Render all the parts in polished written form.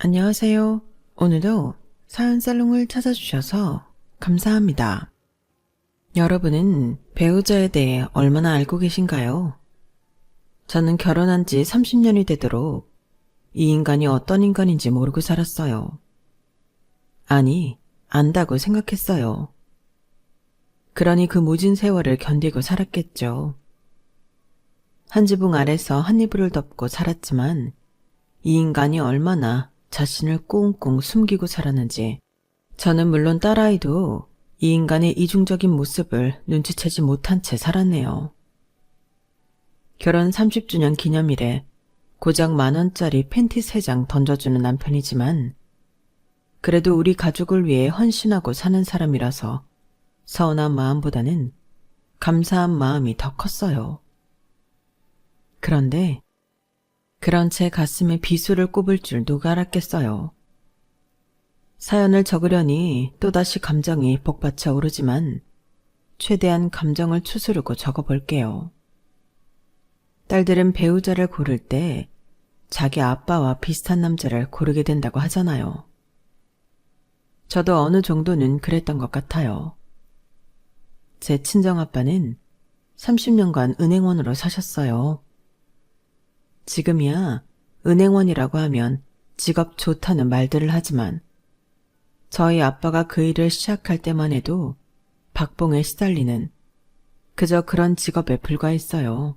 안녕하세요. 오늘도 사연 살롱을 찾아주셔서 감사합니다. 여러분은 배우자에 대해 얼마나 알고 계신가요? 저는 결혼한 지 30년이 되도록 이 인간이 어떤 인간인지 모르고 살았어요. 아니, 안다고 생각했어요. 그러니 그 모진 세월을 견디고 살았겠죠. 한 지붕 아래서 한 이불을 덮고 살았지만 이 인간이 얼마나 자신을 꽁꽁 숨기고 살았는지 저는 물론 딸아이도 이 인간의 이중적인 모습을 눈치채지 못한 채 살았네요. 결혼 30주년 기념일에 고작 10,000원짜리 팬티 3장 던져주는 남편이지만 그래도 우리 가족을 위해 헌신하고 사는 사람이라서 서운한 마음보다는 감사한 마음이 더 컸어요. 그런데 그런 제 가슴에 비수를 꼽을 줄 누가 알았겠어요. 사연을 적으려니 또다시 감정이 복받쳐 오르지만 최대한 감정을 추스르고 적어볼게요. 딸들은 배우자를 고를 때 자기 아빠와 비슷한 남자를 고르게 된다고 하잖아요. 저도 어느 정도는 그랬던 것 같아요. 제 친정아빠는 30년간 은행원으로 사셨어요. 지금이야 은행원이라고 하면 직업 좋다는 말들을 하지만 저희 아빠가 그 일을 시작할 때만 해도 박봉에 시달리는 그저 그런 직업에 불과했어요.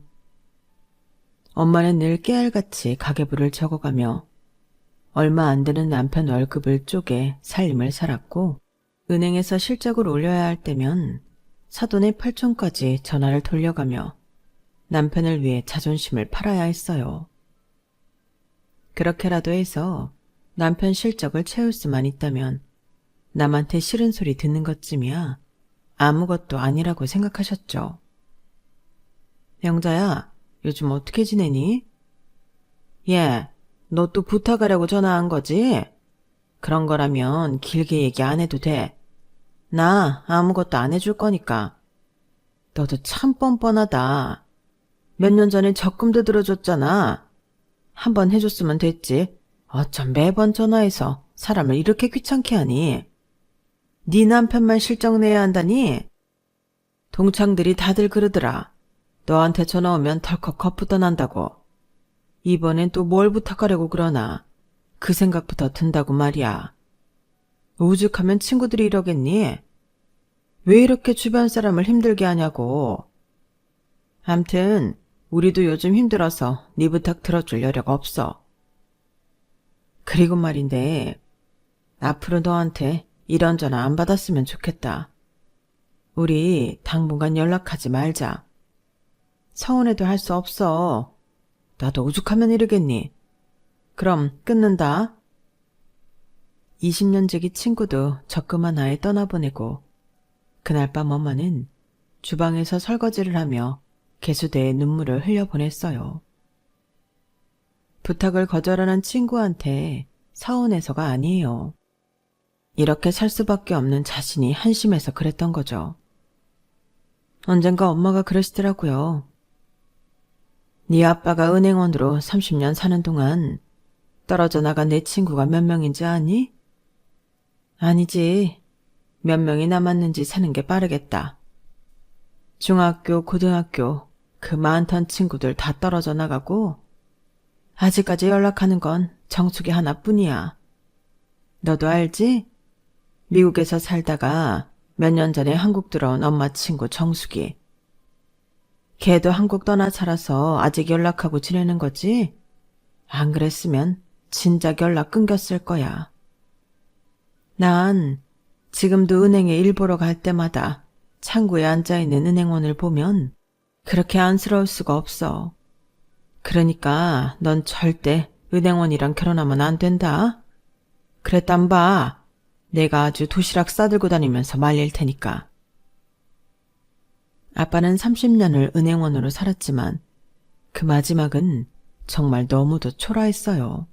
엄마는 늘 깨알같이 가계부를 적어가며 얼마 안 되는 남편 월급을 쪼개 살림을 살았고 은행에서 실적을 올려야 할 때면 사돈의 8촌까지 전화를 돌려가며 남편을 위해 자존심을 팔아야 했어요. 그렇게라도 해서 남편 실적을 채울 수만 있다면 남한테 싫은 소리 듣는 것쯤이야 아무것도 아니라고 생각하셨죠. 영자야, 요즘 어떻게 지내니? 예, 너 또 부탁하려고 전화한 거지? 그런 거라면 길게 얘기 안 해도 돼. 나 아무것도 안 해줄 거니까. 너도 참 뻔뻔하다. 몇 년 전에 적금도 들어줬잖아. 한번 해줬으면 됐지. 어쩜 매번 전화해서 사람을 이렇게 귀찮게 하니? 네 남편만 실적 내야 한다니? 동창들이 다들 그러더라. 너한테 전화 오면 덜컥 겁부터 난다고. 이번엔 또 뭘 부탁하려고 그러나. 그 생각부터 든다고 말이야. 오죽하면 친구들이 이러겠니? 왜 이렇게 주변 사람을 힘들게 하냐고. 암튼 우리도 요즘 힘들어서 네 부탁 들어줄 여력 없어. 그리고 말인데 앞으로 너한테 이런 전화 안 받았으면 좋겠다. 우리 당분간 연락하지 말자. 서운해도 할 수 없어. 나도 오죽하면 이러겠니. 그럼 끊는다. 20년 지기 친구도 적금 하나에 떠나보내고 그날 밤 엄마는 주방에서 설거지를 하며 개수대에 눈물을 흘려보냈어요. 부탁을 거절하는 친구한테 서운해서가 아니에요. 이렇게 살 수밖에 없는 자신이 한심해서 그랬던 거죠. 언젠가 엄마가 그러시더라고요. 네 아빠가 은행원으로 30년 사는 동안 떨어져 나간 내 친구가 몇 명인지 아니? 아니지. 몇 명이 남았는지 세는 게 빠르겠다. 중학교, 고등학교 그 많던 친구들 다 떨어져 나가고 아직까지 연락하는 건 정숙이 하나뿐이야. 너도 알지? 미국에서 살다가 몇 년 전에 한국 들어온 엄마 친구 정숙이. 걔도 한국 떠나 살아서 아직 연락하고 지내는 거지? 안 그랬으면 진작 연락 끊겼을 거야. 난 지금도 은행에 일 보러 갈 때마다 창구에 앉아있는 은행원을 보면 그렇게 안쓰러울 수가 없어. 그러니까 넌 절대 은행원이랑 결혼하면 안 된다. 그랬단 봐. 내가 아주 도시락 싸들고 다니면서 말릴 테니까. 아빠는 30년을 은행원으로 살았지만 그 마지막은 정말 너무도 초라했어요.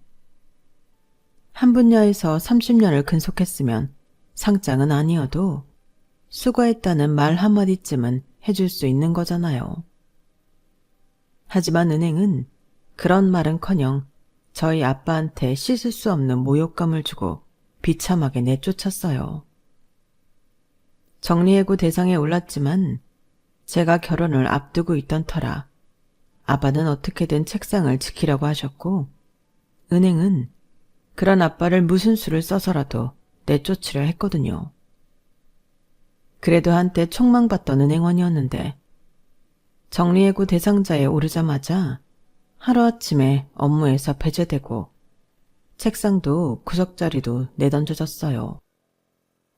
한 분야에서 30년을 근속했으면 상장은 아니어도 수고했다는 말 한마디쯤은 해줄 수 있는 거잖아요. 하지만 은행은 그런 말은커녕 저희 아빠한테 씻을 수 없는 모욕감을 주고 비참하게 내쫓았어요. 정리해고 대상에 올랐지만 제가 결혼을 앞두고 있던 터라 아빠는 어떻게든 책상을 지키려고 하셨고 은행은 그런 아빠를 무슨 수를 써서라도 내쫓으려 했거든요. 그래도 한때 촉망받던 은행원이었는데 정리해고 대상자에 오르자마자 하루아침에 업무에서 배제되고 책상도 구석자리도 내던져졌어요.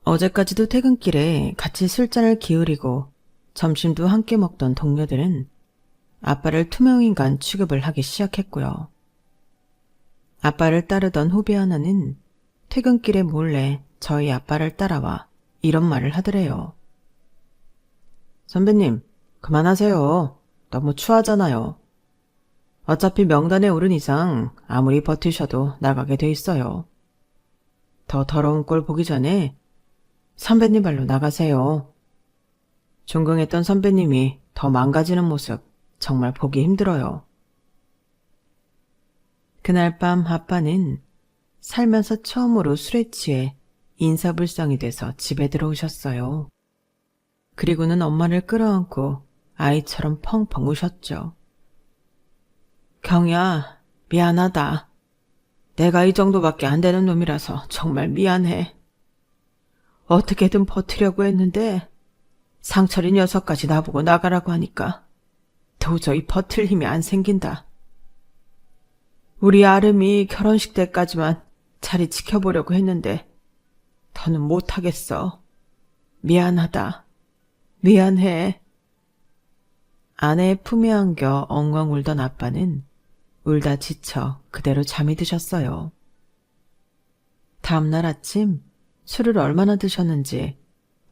어제까지도 퇴근길에 같이 술잔을 기울이고 점심도 함께 먹던 동료들은 아빠를 투명인간 취급을 하기 시작했고요. 아빠를 따르던 후배 하나는 퇴근길에 몰래 저희 아빠를 따라와 이런 말을 하더래요. 선배님, 그만하세요. 너무 추하잖아요. 어차피 명단에 오른 이상 아무리 버티셔도 나가게 돼 있어요. 더 더러운 꼴 보기 전에 선배님 발로 나가세요. 존경했던 선배님이 더 망가지는 모습 정말 보기 힘들어요. 그날 밤 아빠는 살면서 처음으로 술에 취해 인사불성이 돼서 집에 들어오셨어요. 그리고는 엄마를 끌어안고 아이처럼 펑펑 우셨죠. 경야, 미안하다. 내가 이 정도밖에 안 되는 놈이라서 정말 미안해. 어떻게든 버티려고 했는데 상철이 녀석까지 나보고 나가라고 하니까 도저히 버틸 힘이 안 생긴다. 우리 아름이 결혼식 때까지만 자리 지켜보려고 했는데 더는 못하겠어. 미안하다. 미안해. 아내의 품에 안겨 엉엉 울던 아빠는 울다 지쳐 그대로 잠이 드셨어요. 다음날 아침 술을 얼마나 드셨는지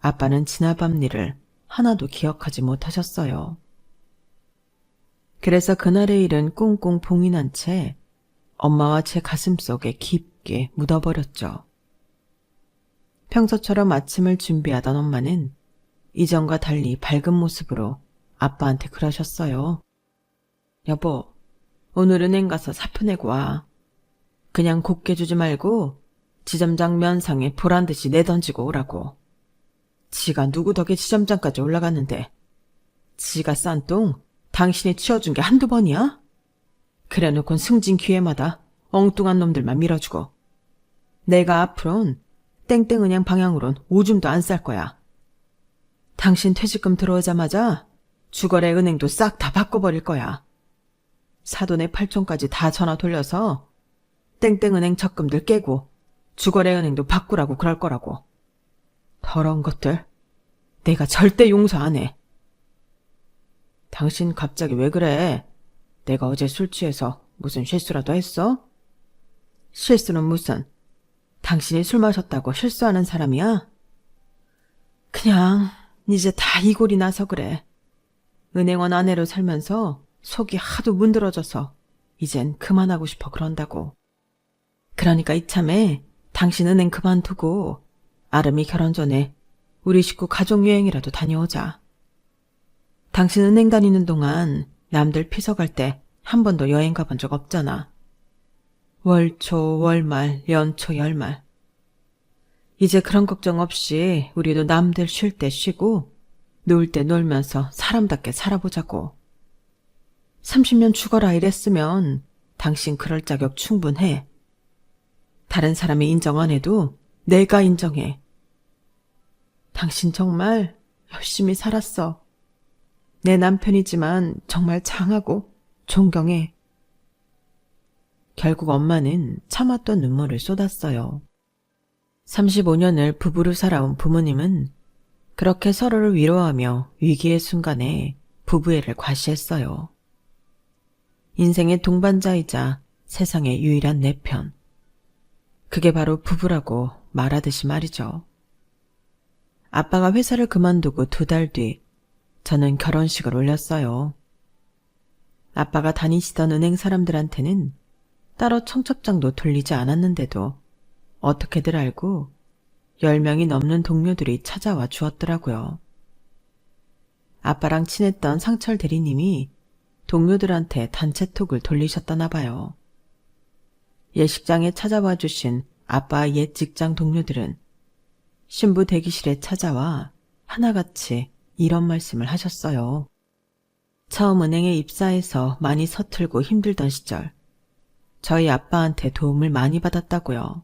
아빠는 지난밤 일을 하나도 기억하지 못하셨어요. 그래서 그날의 일은 꽁꽁 봉이 난 채 엄마와 제 가슴속에 깊게 묻어버렸죠. 평소처럼 아침을 준비하던 엄마는 이전과 달리 밝은 모습으로 아빠한테 그러셨어요. 여보, 오늘 은행 가서 사표 내고 와. 그냥 곱게 주지 말고 지점장 면상에 보란듯이 내던지고 오라고. 지가 누구 덕에 지점장까지 올라갔는데 지가 싼 똥 당신이 치워준 게 한두 번이야? 그래놓곤 승진 기회마다 엉뚱한 놈들만 밀어주고 내가 앞으론 땡땡은행 방향으론 오줌도 안 쌀 거야. 당신 퇴직금 들어오자마자 주거래 은행도 싹 다 바꿔버릴 거야. 사돈의 8촌까지 다 전화 돌려서 땡땡은행 적금들 깨고 주거래 은행도 바꾸라고 그럴 거라고. 더러운 것들. 내가 절대 용서 안 해. 당신 갑자기 왜 그래? 내가 어제 술 취해서 무슨 실수라도 했어? 실수는 무슨. 당신이 술 마셨다고 실수하는 사람이야? 그냥 이제 다 이골이 나서 그래. 은행원 아내로 살면서 속이 하도 문드러져서 이젠 그만하고 싶어 그런다고. 그러니까 이참에 당신 은행 그만두고 아름이 결혼 전에 우리 식구 가족여행이라도 다녀오자. 당신 은행 다니는 동안 남들 피서갈 때 한 번도 여행 가본 적 없잖아. 월초, 월말, 연초, 열말. 이제 그런 걱정 없이 우리도 남들 쉴 때 쉬고 놀 때 놀면서 사람답게 살아보자고. 30년 죽어라 이랬으면 당신 그럴 자격 충분해. 다른 사람이 인정 안 해도 내가 인정해. 당신 정말 열심히 살았어. 내 남편이지만 정말 장하고 존경해. 결국 엄마는 참았던 눈물을 쏟았어요. 35년을 부부로 살아온 부모님은 그렇게 서로를 위로하며 위기의 순간에 부부애를 과시했어요. 인생의 동반자이자 세상의 유일한 내 편. 그게 바로 부부라고 말하듯이 말이죠. 아빠가 회사를 그만두고 2달 뒤 저는 결혼식을 올렸어요. 아빠가 다니시던 은행 사람들한테는 따로 청첩장도 돌리지 않았는데도 어떻게들 알고 10명이 넘는 동료들이 찾아와 주었더라고요. 아빠랑 친했던 상철 대리님이 동료들한테 단체톡을 돌리셨다나 봐요. 예식장에 찾아와 주신 아빠의 옛 직장 동료들은 신부 대기실에 찾아와 하나같이 이런 말씀을 하셨어요. 처음 은행에 입사해서 많이 서툴고 힘들던 시절 저희 아빠한테 도움을 많이 받았다고요.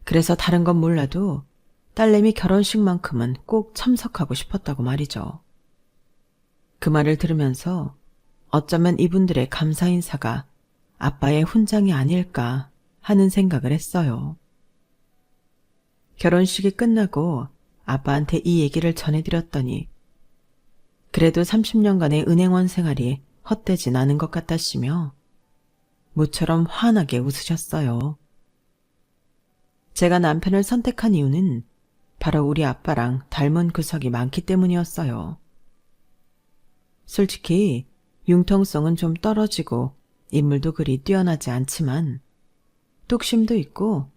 그래서 다른 건 몰라도 딸내미 결혼식만큼은 꼭 참석하고 싶었다고 말이죠. 그 말을 들으면서 어쩌면 이분들의 감사 인사가 아빠의 훈장이 아닐까 하는 생각을 했어요. 결혼식이 끝나고 아빠한테 이 얘기를 전해드렸더니 그래도 30년간의 은행원 생활이 헛되진 않은 것 같다시며 모처럼 환하게 웃으셨어요. 제가 남편을 선택한 이유는 바로 우리 아빠랑 닮은 구석이 많기 때문이었어요. 솔직히 융통성은 좀 떨어지고 인물도 그리 뛰어나지 않지만 뚝심도 있고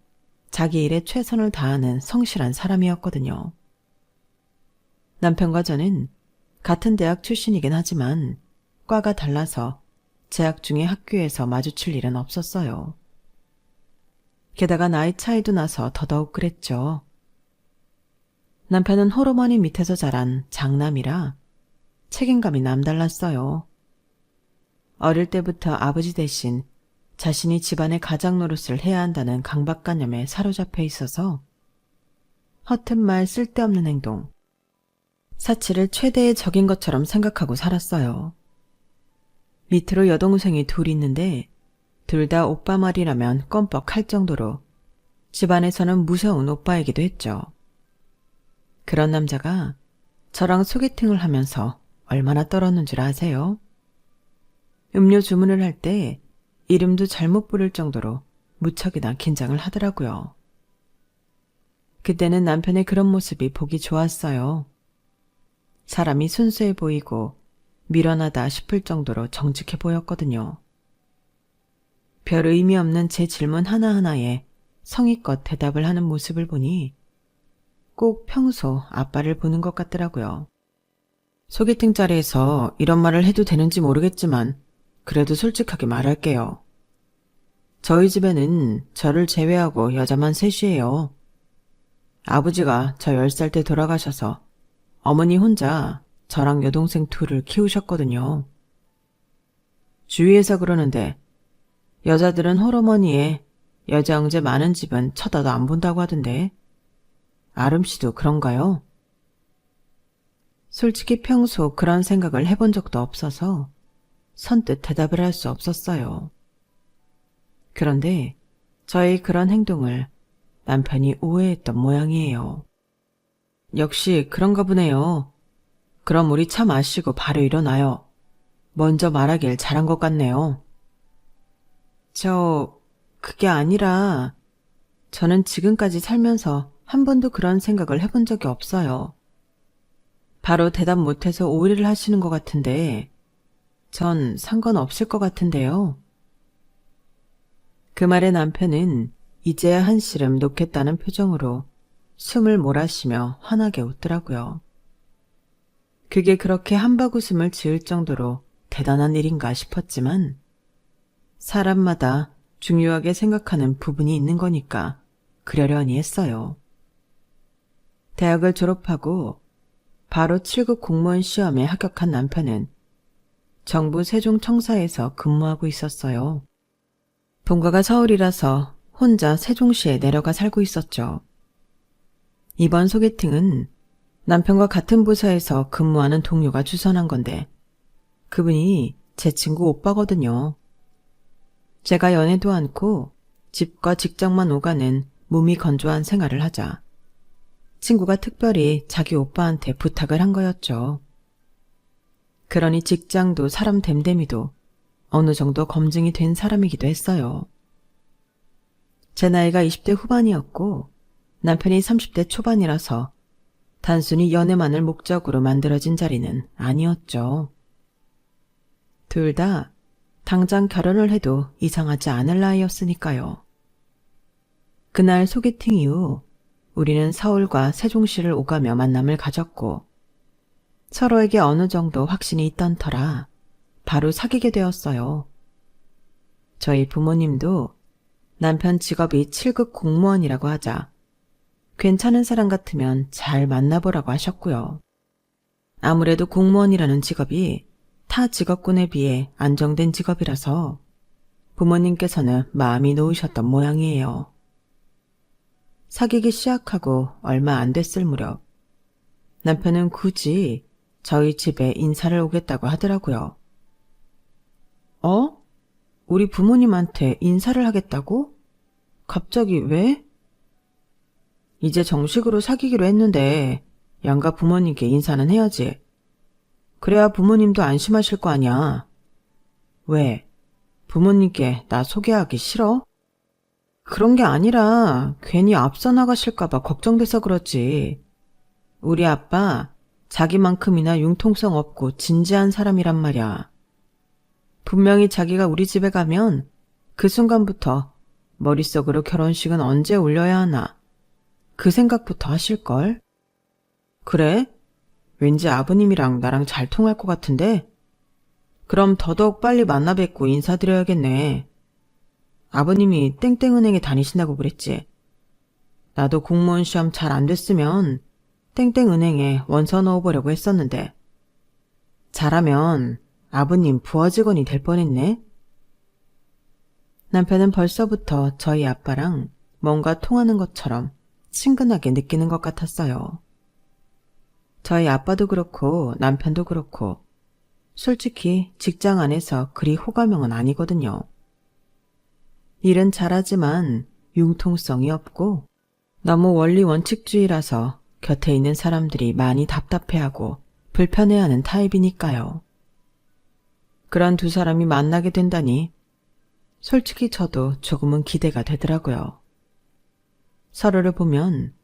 자기 일에 최선을 다하는 성실한 사람이었거든요. 남편과 저는 같은 대학 출신이긴 하지만 과가 달라서 재학 중에 학교에서 마주칠 일은 없었어요. 게다가 나이 차이도 나서 더더욱 그랬죠. 남편은 홀어머니 밑에서 자란 장남이라 책임감이 남달랐어요. 어릴 때부터 아버지 대신 자신이 집안의 가장 노릇을 해야 한다는 강박관념에 사로잡혀 있어서 허튼 말 쓸데없는 행동, 사치를 최대의 적인 것처럼 생각하고 살았어요. 밑으로 여동생이 둘 있는데 둘 다 오빠 말이라면 껌뻑할 정도로 집안에서는 무서운 오빠이기도 했죠. 그런 남자가 저랑 소개팅을 하면서 얼마나 떨었는 줄 아세요? 음료 주문을 할 때 이름도 잘못 부를 정도로 무척이나 긴장을 하더라고요. 그때는 남편의 그런 모습이 보기 좋았어요. 사람이 순수해 보이고 미련하다 싶을 정도로 정직해 보였거든요. 별 의미 없는 제 질문 하나하나에 성의껏 대답을 하는 모습을 보니 꼭 평소 아빠를 보는 것 같더라고요. 소개팅 자리에서 이런 말을 해도 되는지 모르겠지만 그래도 솔직하게 말할게요. 저희 집에는 저를 제외하고 여자만 셋이에요. 아버지가 저 10살 때 돌아가셔서 어머니 혼자 저랑 여동생 둘을 키우셨거든요. 주위에서 그러는데 여자들은 홀어머니에 여자 형제 많은 집은 쳐다도 안 본다고 하던데 아름 씨도 그런가요? 솔직히 평소 그런 생각을 해본 적도 없어서 선뜻 대답을 할 수 없었어요. 그런데 저의 그런 행동을 남편이 오해했던 모양이에요. 역시 그런가 보네요. 그럼 우리 차 마시고 바로 일어나요. 먼저 말하길 잘한 것 같네요. 그게 아니라 저는 지금까지 살면서 한 번도 그런 생각을 해본 적이 없어요. 바로 대답 못해서 오해를 하시는 것 같은데 전 상관없을 것 같은데요. 그 말에 남편은 이제야 한시름 놓겠다는 표정으로 숨을 몰아쉬며 환하게 웃더라고요. 그게 그렇게 한바구음을 지을 정도로 대단한 일인가 싶었지만 사람마다 중요하게 생각하는 부분이 있는 거니까 그러려니 했어요. 대학을 졸업하고 바로 7급 공무원 시험에 합격한 남편은 정부 세종청사에서 근무하고 있었어요. 본가가 서울이라서 혼자 세종시에 내려가 살고 있었죠. 이번 소개팅은 남편과 같은 부서에서 근무하는 동료가 주선한 건데 그분이 제 친구 오빠거든요. 제가 연애도 않고 집과 직장만 오가는 몸이 건조한 생활을 하자 친구가 특별히 자기 오빠한테 부탁을 한 거였죠. 그러니 직장도 사람 됨됨이도 어느 정도 검증이 된 사람이기도 했어요. 제 나이가 20대 후반이었고 남편이 30대 초반이라서 단순히 연애만을 목적으로 만들어진 자리는 아니었죠. 둘 다 당장 결혼을 해도 이상하지 않을 나이였으니까요. 그날 소개팅 이후 우리는 서울과 세종시를 오가며 만남을 가졌고 서로에게 어느 정도 확신이 있던 터라 바로 사귀게 되었어요. 저희 부모님도 남편 직업이 7급 공무원이라고 하자 괜찮은 사람 같으면 잘 만나보라고 하셨고요. 아무래도 공무원이라는 직업이 타 직업군에 비해 안정된 직업이라서 부모님께서는 마음이 놓으셨던 모양이에요. 사귀기 시작하고 얼마 안 됐을 무렵 남편은 굳이 저희 집에 인사를 오겠다고 하더라고요. 우리 부모님한테 인사를 하겠다고? 갑자기 왜? 이제 정식으로 사귀기로 했는데 양가 부모님께 인사는 해야지. 그래야 부모님도 안심하실 거 아니야. 왜? 부모님께 나 소개하기 싫어? 그런 게 아니라 괜히 앞서 나가실까봐 걱정돼서 그렇지. 우리 아빠 자기만큼이나 융통성 없고 진지한 사람이란 말이야. 분명히 자기가 우리 집에 가면 그 순간부터 머릿속으로 결혼식은 언제 올려야 하나 그 생각부터 하실걸? 그래? 왠지 아버님이랑 나랑 잘 통할 것 같은데? 그럼 더더욱 빨리 만나 뵙고 인사드려야겠네. 아버님이 땡땡은행에 다니신다고 그랬지. 나도 공무원 시험 잘 안 됐으면 땡땡은행에 원서 넣어보려고 했었는데 잘하면 아버님 부하 직원이 될 뻔했네. 남편은 벌써부터 저희 아빠랑 뭔가 통하는 것처럼 친근하게 느끼는 것 같았어요. 저희 아빠도 그렇고 남편도 그렇고 솔직히 직장 안에서 그리 호감형은 아니거든요. 일은 잘하지만 융통성이 없고 너무 원리 원칙주의라서 곁에 있는 사람들이 많이 답답해하고 불편해하는 타입이니까요. 그런 두 사람이 만나게 된다니 솔직히 저도 조금은 기대가 되더라고요. 서로를 보면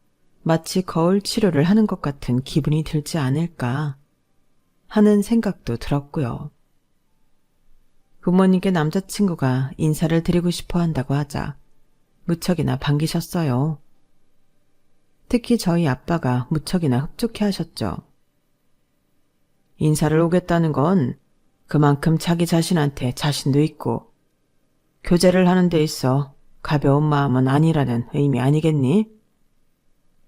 마치 거울 치료를 하는 것 같은 기분이 들지 않을까 하는 생각도 들었고요. 부모님께 남자친구가 인사를 드리고 싶어 한다고 하자 무척이나 반기셨어요. 특히 저희 아빠가 무척이나 흡족해 하셨죠. 인사를 오겠다는 건 그만큼 자기 자신한테 자신도 있고 교제를 하는 데 있어 가벼운 마음은 아니라는 의미 아니겠니?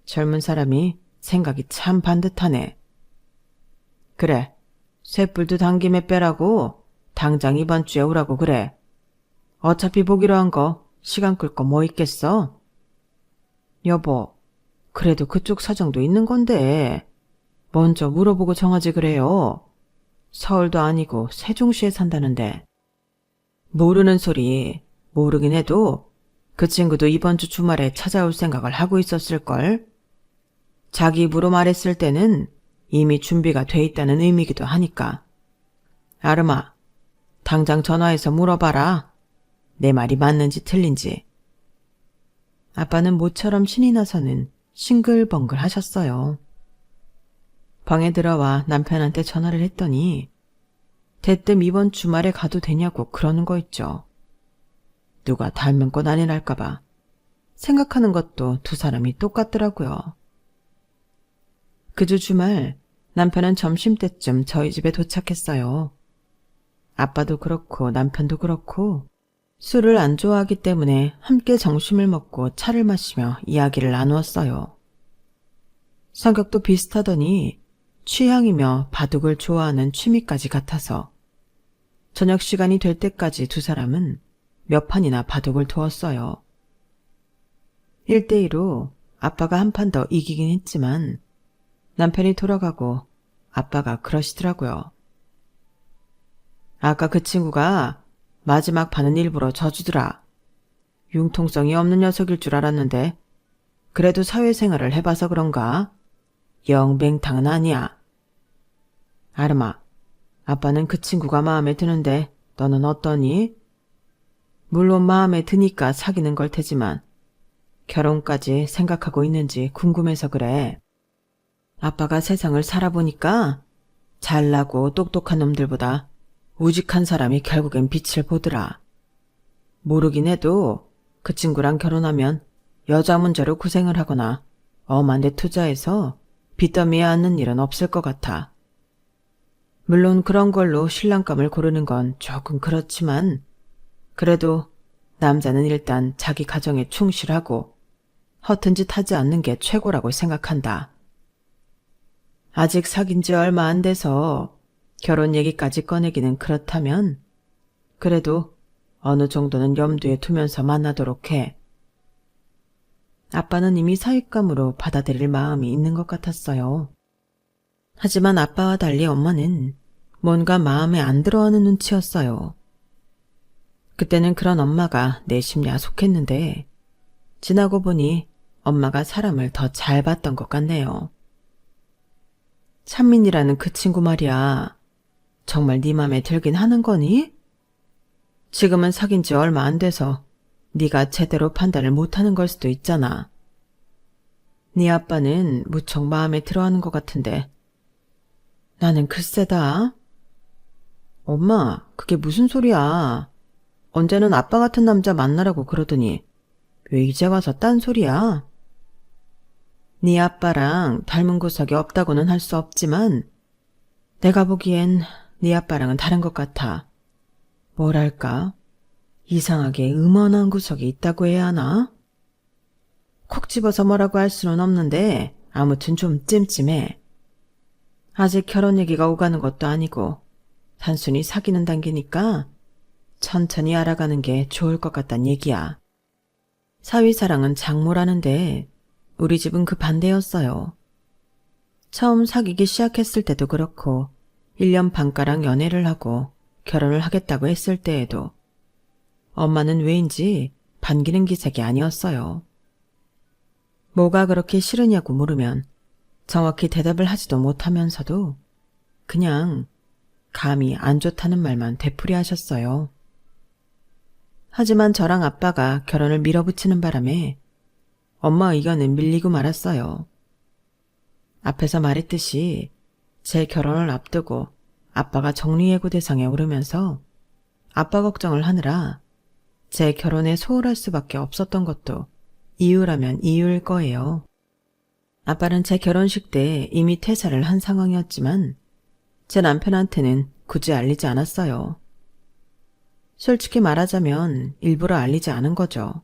젊은 사람이 생각이 참 반듯하네. 그래, 쇳불도 당김에 빼라고 당장 이번 주에 오라고 그래. 어차피 보기로 한 거 시간 끌 거 뭐 있겠어? 여보, 그래도 그쪽 사정도 있는 건데 먼저 물어보고 정하지 그래요. 서울도 아니고 세종시에 산다는데. 모르는 소리, 모르긴 해도 그 친구도 이번 주 주말에 찾아올 생각을 하고 있었을걸. 자기 입으로 말했을 때는 이미 준비가 돼 있다는 의미기도 하니까. 아름아, 당장 전화해서 물어봐라. 내 말이 맞는지 틀린지. 아빠는 모처럼 신이 나서는 싱글벙글 하셨어요. 방에 들어와 남편한테 전화를 했더니 대뜸 이번 주말에 가도 되냐고 그러는 거 있죠. 누가 닮은 것 아니랄까봐 생각하는 것도 두 사람이 똑같더라고요. 그 주 주말 남편은 점심때쯤 저희 집에 도착했어요. 아빠도 그렇고 남편도 그렇고 술을 안 좋아하기 때문에 함께 점심을 먹고 차를 마시며 이야기를 나누었어요. 성격도 비슷하더니 취향이며 바둑을 좋아하는 취미까지 같아서 저녁 시간이 될 때까지 두 사람은 몇 판이나 바둑을 두었어요. 1대2로 아빠가 한 판 더 이기긴 했지만 남편이 돌아가고 아빠가 그러시더라고요. 아까 그 친구가 마지막 판은 일부러 져주더라. 융통성이 없는 녀석일 줄 알았는데 그래도 사회생활을 해봐서 그런가? 영 맹탕은 아니야. 아름아, 아빠는 그 친구가 마음에 드는데 너는 어떠니? 물론 마음에 드니까 사귀는 걸 테지만 결혼까지 생각하고 있는지 궁금해서 그래. 아빠가 세상을 살아보니까 잘나고 똑똑한 놈들보다 우직한 사람이 결국엔 빛을 보더라. 모르긴 해도 그 친구랑 결혼하면 여자 문제로 고생을 하거나 엄한 데 투자해서 빚더미에 앉는 일은 없을 것 같아. 물론 그런 걸로 신랑감을 고르는 건 조금 그렇지만 그래도 남자는 일단 자기 가정에 충실하고 허튼 짓 하지 않는 게 최고라고 생각한다. 아직 사귄 지 얼마 안 돼서 결혼 얘기까지 꺼내기는 그렇다면 그래도 어느 정도는 염두에 두면서 만나도록 해. 아빠는 이미 사윗감으로 받아들일 마음이 있는 것 같았어요. 하지만 아빠와 달리 엄마는 뭔가 마음에 안 들어하는 눈치였어요. 그때는 그런 엄마가 내심 야속했는데 지나고 보니 엄마가 사람을 더 잘 봤던 것 같네요. 찬민이라는 그 친구 말이야. 정말 네 맘에 들긴 하는 거니? 지금은 사귄 지 얼마 안 돼서 네가 제대로 판단을 못하는 걸 수도 있잖아. 네 아빠는 무척 마음에 들어하는 것 같은데. 나는 글쎄다. 엄마, 그게 무슨 소리야. 언제는 아빠 같은 남자 만나라고 그러더니 왜 이제 와서 딴소리야? 네 아빠랑 닮은 구석이 없다고는 할 수 없지만 내가 보기엔 네 아빠랑은 다른 것 같아. 뭐랄까, 이상하게 음원한 구석이 있다고 해야 하나? 콕 집어서 뭐라고 할 수는 없는데 아무튼 좀 찜찜해. 아직 결혼 얘기가 오가는 것도 아니고 단순히 사귀는 단계니까 천천히 알아가는 게 좋을 것 같단 얘기야. 사위사랑은 장모라는데 우리 집은 그 반대였어요. 처음 사귀기 시작했을 때도 그렇고 1년 반가량 연애를 하고 결혼을 하겠다고 했을 때에도 엄마는 왜인지 반기는 기색이 아니었어요. 뭐가 그렇게 싫으냐고 물으면 정확히 대답을 하지도 못하면서도 그냥 감이 안 좋다는 말만 되풀이하셨어요. 하지만 저랑 아빠가 결혼을 밀어붙이는 바람에 엄마 의견은 밀리고 말았어요. 앞에서 말했듯이 제 결혼을 앞두고 아빠가 정리해고 대상에 오르면서 아빠 걱정을 하느라 제 결혼에 소홀할 수밖에 없었던 것도 이유라면 이유일 거예요. 아빠는 제 결혼식 때 이미 퇴사를 한 상황이었지만 제 남편한테는 굳이 알리지 않았어요. 솔직히 말하자면 일부러 알리지 않은 거죠.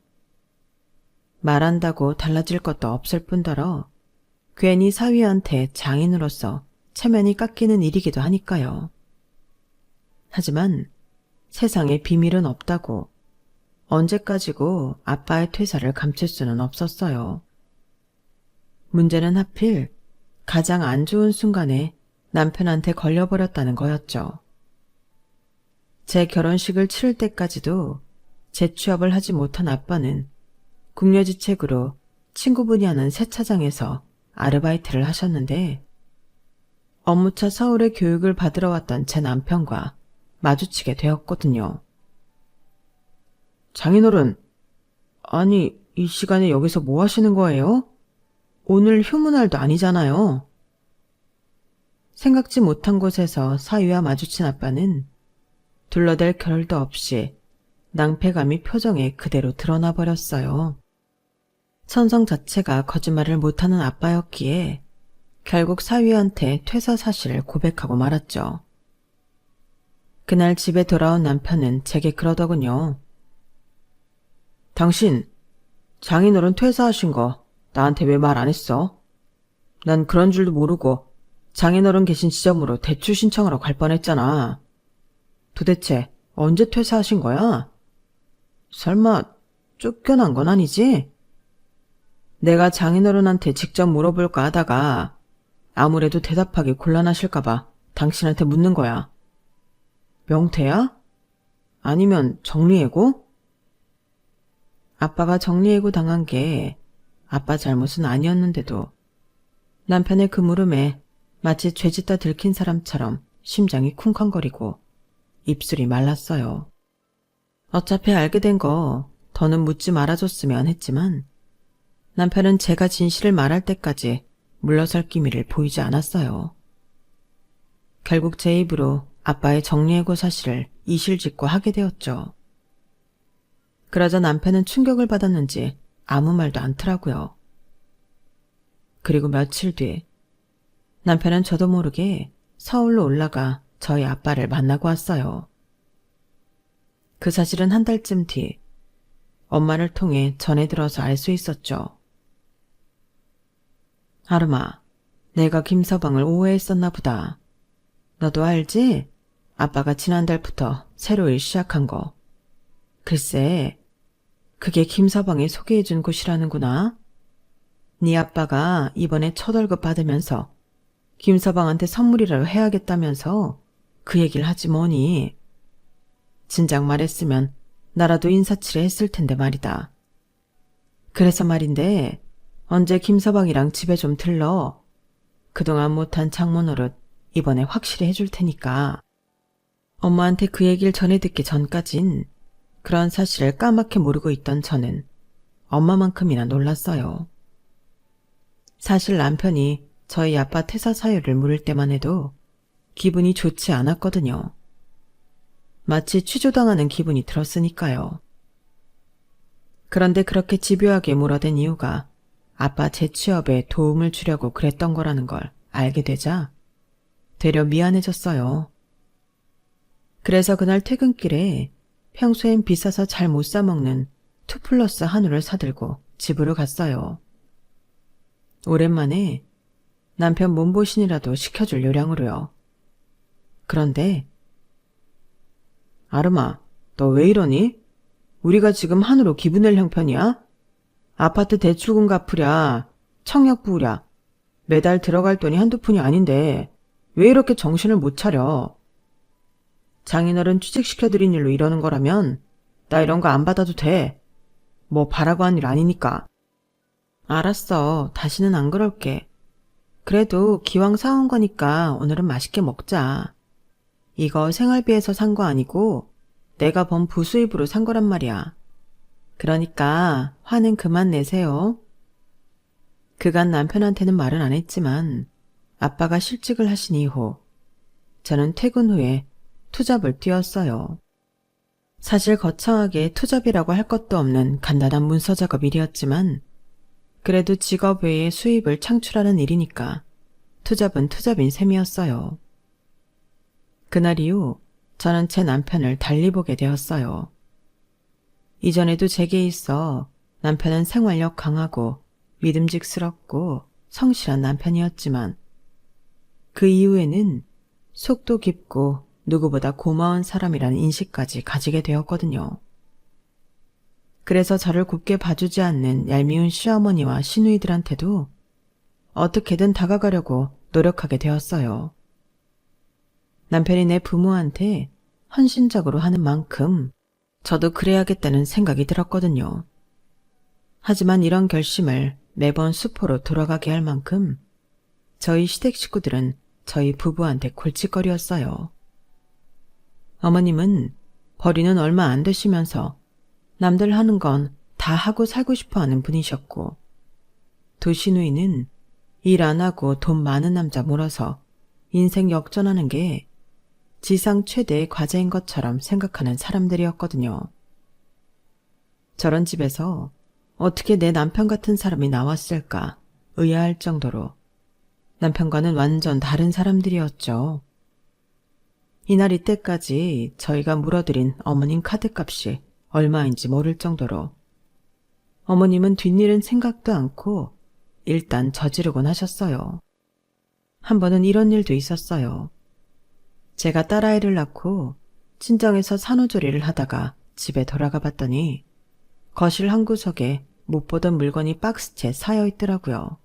말한다고 달라질 것도 없을 뿐더러 괜히 사위한테 장인으로서 체면이 깎이는 일이기도 하니까요. 하지만 세상에 비밀은 없다고 언제까지고 아빠의 퇴사를 감출 수는 없었어요. 문제는 하필 가장 안 좋은 순간에 남편한테 걸려버렸다는 거였죠. 제 결혼식을 치를 때까지도 재취업을 하지 못한 아빠는 궁여지책으로 친구분이 하는 세차장에서 아르바이트를 하셨는데 업무차 서울에 교육을 받으러 왔던 제 남편과 마주치게 되었거든요. 장인어른, 아니 이 시간에 여기서 뭐 하시는 거예요? 오늘 휴무날도 아니잖아요. 생각지 못한 곳에서 사위와 마주친 아빠는 둘러댈 겨를도 없이 낭패감이 표정에 그대로 드러나 버렸어요. 천성 자체가 거짓말을 못하는 아빠였기에 결국 사위한테 퇴사 사실을 고백하고 말았죠. 그날 집에 돌아온 남편은 제게 그러더군요. 당신, 장인어른 퇴사하신 거 나한테 왜 말 안 했어? 난 그런 줄도 모르고 장인어른 계신 지점으로 대출 신청하러 갈 뻔했잖아. 도대체 언제 퇴사하신 거야? 설마 쫓겨난 건 아니지? 내가 장인어른한테 직접 물어볼까 하다가 아무래도 대답하기 곤란하실까봐 당신한테 묻는 거야. 명태야? 아니면 정리해고? 아빠가 정리해고 당한 게 아빠 잘못은 아니었는데도 남편의 그 물음에 마치 죄짓다 들킨 사람처럼 심장이 쿵쾅거리고 입술이 말랐어요. 어차피 알게 된 거 더는 묻지 말아줬으면 했지만 남편은 제가 진실을 말할 때까지 물러설 기미를 보이지 않았어요. 결국 제 입으로 아빠의 정리해고 사실을 이실직고 하게 되었죠. 그러자 남편은 충격을 받았는지 아무 말도 않더라고요. 그리고 며칠 뒤 남편은 저도 모르게 서울로 올라가 저희 아빠를 만나고 왔어요. 그 사실은 한 달쯤 뒤 엄마를 통해 전해 들어서 알 수 있었죠. 아름아, 내가 김서방을 오해했었나 보다. 너도 알지? 아빠가 지난달부터 새로 일 시작한 거. 글쎄, 그게 김서방이 소개해준 곳이라는구나. 네 아빠가 이번에 첫 월급 받으면서 김서방한테 선물이라도 해야겠다면서 그 얘기를 하지 뭐니. 진작 말했으면 나라도 인사치레 했을 텐데 말이다. 그래서 말인데 언제 김서방이랑 집에 좀 들러. 그동안 못한 장모 노릇 이번에 확실히 해줄 테니까. 엄마한테 그 얘기를 전해 듣기 전까진 그런 사실을 까맣게 모르고 있던 저는 엄마만큼이나 놀랐어요. 사실 남편이 저희 아빠 퇴사 사유를 물을 때만 해도 기분이 좋지 않았거든요. 마치 취조당하는 기분이 들었으니까요. 그런데 그렇게 집요하게 물어댄 이유가 아빠 재취업에 도움을 주려고 그랬던 거라는 걸 알게 되자 되려 미안해졌어요. 그래서 그날 퇴근길에 평소엔 비싸서 잘 못 사먹는 2플러스 한우를 사들고 집으로 갔어요. 오랜만에 남편 몸보신이라도 시켜줄 요량으로요. 그런데 아름아, 너 왜 이러니? 우리가 지금 한우로 기분 낼 형편이야? 아파트 대출금 갚으랴, 청약 부으랴, 매달 들어갈 돈이 한두 푼이 아닌데 왜 이렇게 정신을 못 차려? 장인어른 취직시켜드린 일로 이러는 거라면 나 이런 거 안 받아도 돼. 뭐 바라고 한 일 아니니까. 알았어. 다시는 안 그럴게. 그래도 기왕 사온 거니까 오늘은 맛있게 먹자. 이거 생활비에서 산 거 아니고 내가 번 부수입으로 산 거란 말이야. 그러니까 화는 그만 내세요. 그간 남편한테는 말은 안 했지만 아빠가 실직을 하신 이후 저는 퇴근 후에 투잡을 뛰었어요. 사실 거창하게 투잡이라고 할 것도 없는 간단한 문서 작업 일이었지만 그래도 직업 외에 수입을 창출하는 일이니까 투잡은 투잡인 셈이었어요. 그날 이후 저는 제 남편을 달리 보게 되었어요. 이전에도 제게 있어 남편은 생활력 강하고 믿음직스럽고 성실한 남편이었지만 그 이후에는 속도 깊고 누구보다 고마운 사람이라는 인식까지 가지게 되었거든요. 그래서 저를 곱게 봐주지 않는 얄미운 시어머니와 시누이들한테도 어떻게든 다가가려고 노력하게 되었어요. 남편이 내 부모한테 헌신적으로 하는 만큼 저도 그래야겠다는 생각이 들었거든요. 하지만 이런 결심을 매번 수포로 돌아가게 할 만큼 저희 시댁 식구들은 저희 부부한테 골칫거리였어요. 어머님은 벌이는 얼마 안 되시면서 남들 하는 건 다 하고 살고 싶어 하는 분이셨고 두 시누이는 일 안 하고 돈 많은 남자 몰아서 인생 역전하는 게 지상 최대의 과제인 것처럼 생각하는 사람들이었거든요. 저런 집에서 어떻게 내 남편 같은 사람이 나왔을까 의아할 정도로 남편과는 완전 다른 사람들이었죠. 이날 이때까지 저희가 물어드린 어머님 카드값이 얼마인지 모를 정도로 어머님은 뒷일은 생각도 않고 일단 저지르곤 하셨어요. 한 번은 이런 일도 있었어요. 제가 딸아이를 낳고 친정에서 산후조리를 하다가 집에 돌아가 봤더니 거실 한 구석에 못 보던 물건이 박스채 쌓여 있더라고요.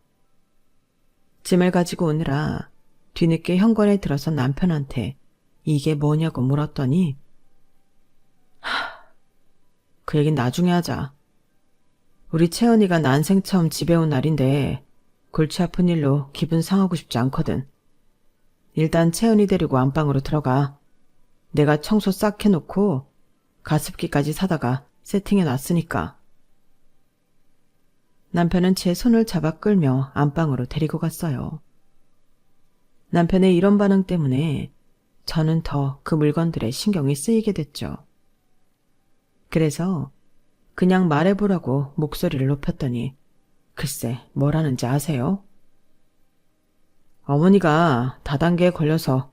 짐을 가지고 오느라 뒤늦게 현관에 들어서 남편한테 이게 뭐냐고 물었더니 그 얘긴 나중에 하자. 우리 채연이가 난생 처음 집에 온 날인데 골치 아픈 일로 기분 상하고 싶지 않거든. 일단 채연이 데리고 안방으로 들어가. 내가 청소 싹 해놓고 가습기까지 사다가 세팅해 놨으니까. 남편은 제 손을 잡아 끌며 안방으로 데리고 갔어요. 남편의 이런 반응 때문에 저는 더 그 물건들에 신경이 쓰이게 됐죠. 그래서 그냥 말해보라고 목소리를 높였더니 글쎄 뭘 하는지 아세요? 어머니가 다단계에 걸려서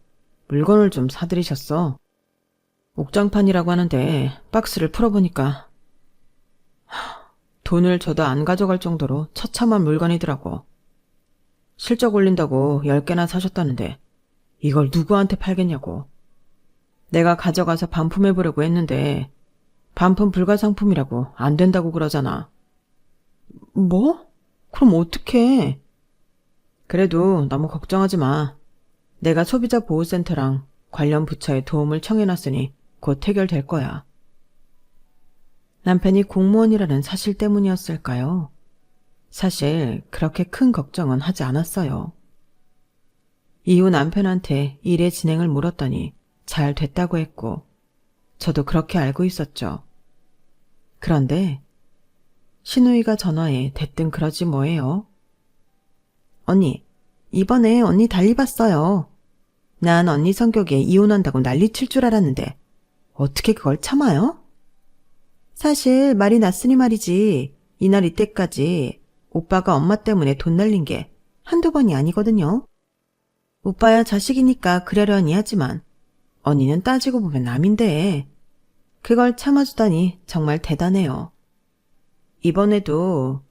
물건을 좀 사들이셨어. 옥장판이라고 하는데 박스를 풀어보니까 돈을 줘도 안 가져갈 정도로 처참한 물건이더라고. 실적 올린다고 10개나 사셨다는데 이걸 누구한테 팔겠냐고. 내가 가져가서 반품해보려고 했는데 반품 불가상품이라고 안 된다고 그러잖아. 뭐? 그럼 어떡해? 그래도 너무 걱정하지 마. 내가 소비자보호센터랑 관련 부처에 도움을 청해놨으니 곧 해결될 거야. 남편이 공무원이라는 사실 때문이었을까요? 사실 그렇게 큰 걱정은 하지 않았어요. 이후 남편한테 일의 진행을 물었더니 잘 됐다고 했고 저도 그렇게 알고 있었죠. 그런데 신우이가 전화해 대뜸 그러지 뭐예요. 언니, 이번에 언니 달리 봤어요. 난 언니 성격에 이혼한다고 난리칠 줄 알았는데 어떻게 그걸 참아요? 사실 말이 났으니 말이지 이날 이때까지 오빠가 엄마 때문에 돈 날린 게 한두 번이 아니거든요. 오빠야 자식이니까 그러려니 하지만 언니는 따지고 보면 남인데 그걸 참아주다니 정말 대단해요. 이번에도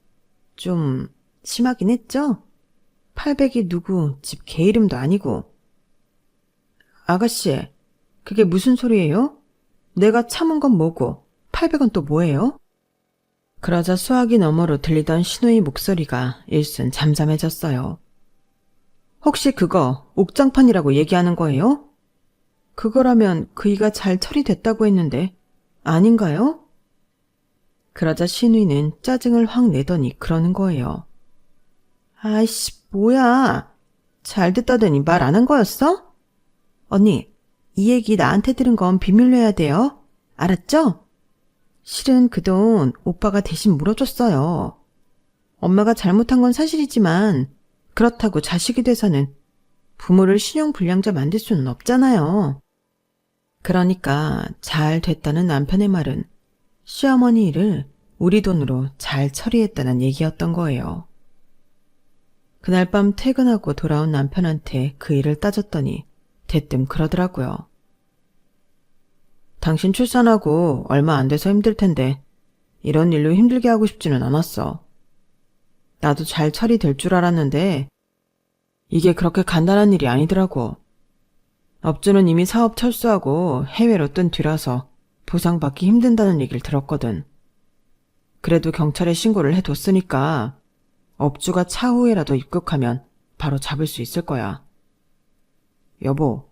좀 심하긴 했죠? 800이 누구 집 개 이름도 아니고. 아가씨, 그게 무슨 소리예요? 내가 참은 건 뭐고 800은 또 뭐예요? 그러자 수화기 너머로 들리던 신우의 목소리가 일순 잠잠해졌어요. 혹시 그거 옥장판이라고 얘기하는 거예요? 그거라면 그이가 잘 처리됐다고 했는데 아닌가요? 그러자 신우이는 짜증을 확 내더니 그러는 거예요. 아이씨, 뭐야. 잘 됐다더니 말 안 한 거였어? 언니, 이 얘기 나한테 들은 건 비밀로 해야 돼요. 알았죠? 실은 그 돈 오빠가 대신 물어줬어요. 엄마가 잘못한 건 사실이지만 그렇다고 자식이 돼서는 부모를 신용불량자 만들 수는 없잖아요. 그러니까 잘 됐다는 남편의 말은 시어머니 일을 우리 돈으로 잘 처리했다는 얘기였던 거예요. 그날 밤 퇴근하고 돌아온 남편한테 그 일을 따졌더니 대뜸 그러더라고요. 당신 출산하고 얼마 안 돼서 힘들 텐데 이런 일로 힘들게 하고 싶지는 않았어. 나도 잘 처리될 줄 알았는데 이게 그렇게 간단한 일이 아니더라고. 업주는 이미 사업 철수하고 해외로 뜬 뒤라서 보상받기 힘든다는 얘기를 들었거든. 그래도 경찰에 신고를 해뒀으니까 업주가 차후에라도 입국하면 바로 잡을 수 있을 거야. 여보,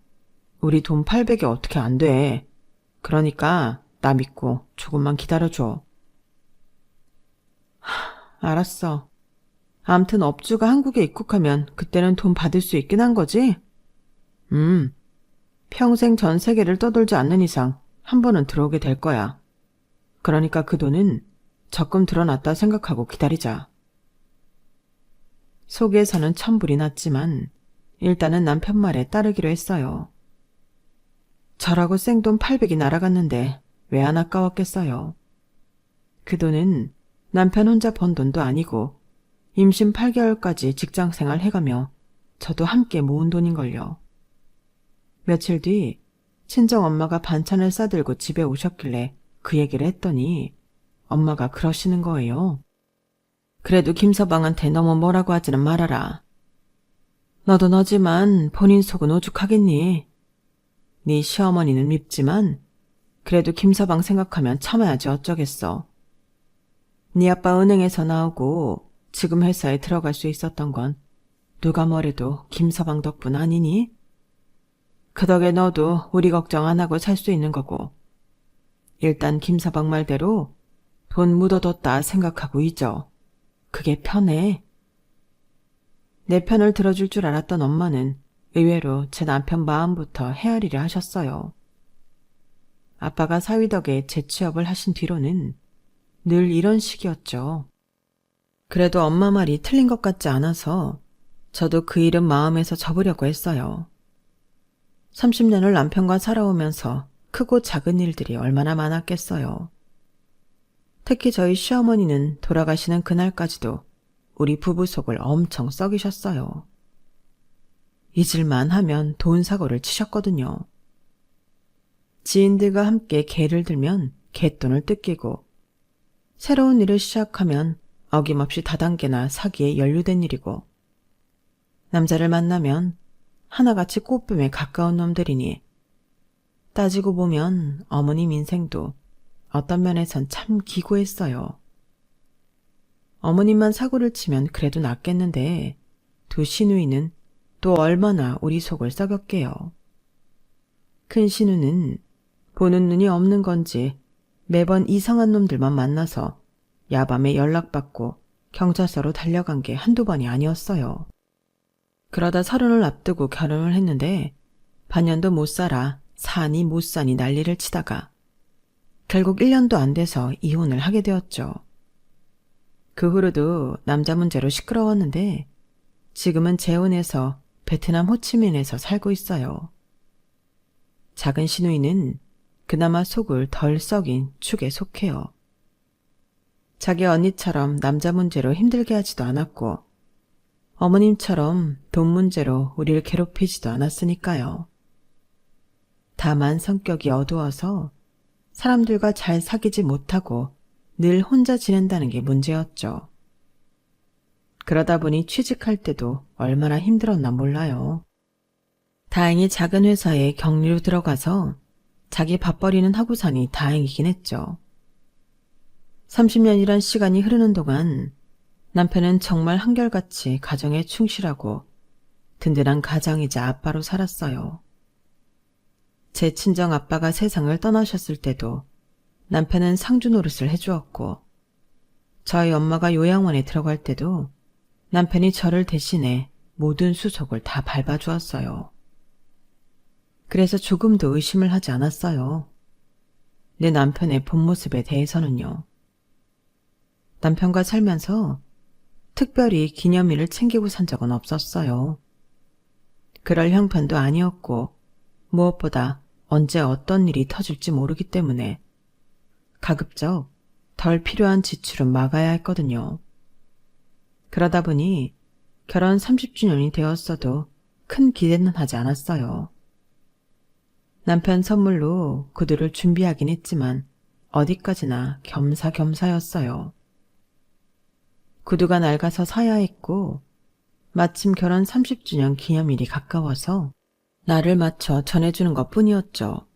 우리 돈 800이 어떻게 안 돼. 그러니까 나 믿고 조금만 기다려줘. 알았어. 암튼 업주가 한국에 입국하면 그때는 돈 받을 수 있긴 한 거지? 평생 전 세계를 떠돌지 않는 이상 한 번은 들어오게 될 거야. 그러니까 그 돈은 적금 들어놨다 생각하고 기다리자. 속에서는 천불이 났지만 일단은 남편 말에 따르기로 했어요. 저라고 생돈 800이 날아갔는데 왜 안 아까웠겠어요. 그 돈은 남편 혼자 번 돈도 아니고 임신 8개월까지 직장생활 해가며 저도 함께 모은 돈인걸요. 며칠 뒤 친정엄마가 반찬을 싸들고 집에 오셨길래 그 얘기를 했더니 엄마가 그러시는 거예요. 그래도 김서방한테 너무 뭐라고 하지는 말아라. 너도 너지만 본인 속은 오죽하겠니? 네 시어머니는 밉지만 그래도 김서방 생각하면 참아야지 어쩌겠어. 네 아빠 은행에서 나오고 지금 회사에 들어갈 수 있었던 건 누가 뭐래도 김서방 덕분 아니니? 그 덕에 너도 우리 걱정 안 하고 살 수 있는 거고. 일단 김서방 말대로 돈 묻어뒀다 생각하고 잊어. 그게 편해. 내 편을 들어줄 줄 알았던 엄마는 의외로 제 남편 마음부터 헤아리려 하셨어요. 아빠가 사위 덕에 재취업을 하신 뒤로는 늘 이런 식이었죠. 그래도 엄마 말이 틀린 것 같지 않아서 저도 그 일은 마음에서 접으려고 했어요. 30년을 남편과 살아오면서 크고 작은 일들이 얼마나 많았겠어요. 특히 저희 시어머니는 돌아가시는 그날까지도 우리 부부 속을 엄청 썩이셨어요. 잊을만 하면 돈 사고를 치셨거든요. 지인들과 함께 개를 들면 갯돈을 뜯기고 새로운 일을 시작하면 어김없이 다단계나 사기에 연루된 일이고, 남자를 만나면 하나같이 꽃뱀에 가까운 놈들이니, 따지고 보면 어머님 인생도 어떤 면에선 참 기고했어요. 어머님만 사고를 치면 그래도 낫겠는데 두 시누이는 또 얼마나 우리 속을 썩였게요. 큰 시누는 보는 눈이 없는 건지 매번 이상한 놈들만 만나서 야밤에 연락받고 경찰서로 달려간 게 한두 번이 아니었어요. 그러다 30을 앞두고 결혼을 했는데 반년도 못 살아 사니 못 사니 난리를 치다가 결국 1년도 안 돼서 이혼을 하게 되었죠. 그 후로도 남자 문제로 시끄러웠는데 지금은 재혼해서 베트남 호치민에서 살고 있어요. 작은 시누이는 그나마 속을 덜 썩인 축에 속해요. 자기 언니처럼 남자 문제로 힘들게 하지도 않았고 어머님처럼 돈 문제로 우리를 괴롭히지도 않았으니까요. 다만 성격이 어두워서 사람들과 잘 사귀지 못하고 늘 혼자 지낸다는 게 문제였죠. 그러다 보니 취직할 때도 얼마나 힘들었나 몰라요. 다행히 작은 회사에 격리로 들어가서 자기 밥벌이는 하고 사니 다행이긴 했죠. 30년이란 시간이 흐르는 동안 남편은 정말 한결같이 가정에 충실하고 든든한 가장이자 아빠로 살았어요. 제 친정 아빠가 세상을 떠나셨을 때도 남편은 상주 노릇을 해주었고, 저희 엄마가 요양원에 들어갈 때도 남편이 저를 대신해 모든 수속을 다 밟아주었어요. 그래서 조금도 의심을 하지 않았어요. 내 남편의 본 모습에 대해서는요. 남편과 살면서 특별히 기념일을 챙기고 산 적은 없었어요. 그럴 형편도 아니었고 무엇보다 언제 어떤 일이 터질지 모르기 때문에 가급적 덜 필요한 지출은 막아야 했거든요. 그러다 보니 결혼 30주년이 되었어도 큰 기대는 하지 않았어요. 남편 선물로 구두를 준비하긴 했지만 어디까지나 겸사겸사였어요. 구두가 낡아서 사야 했고 마침 결혼 30주년 기념일이 가까워서 날을 맞춰 전해주는 것뿐이었죠.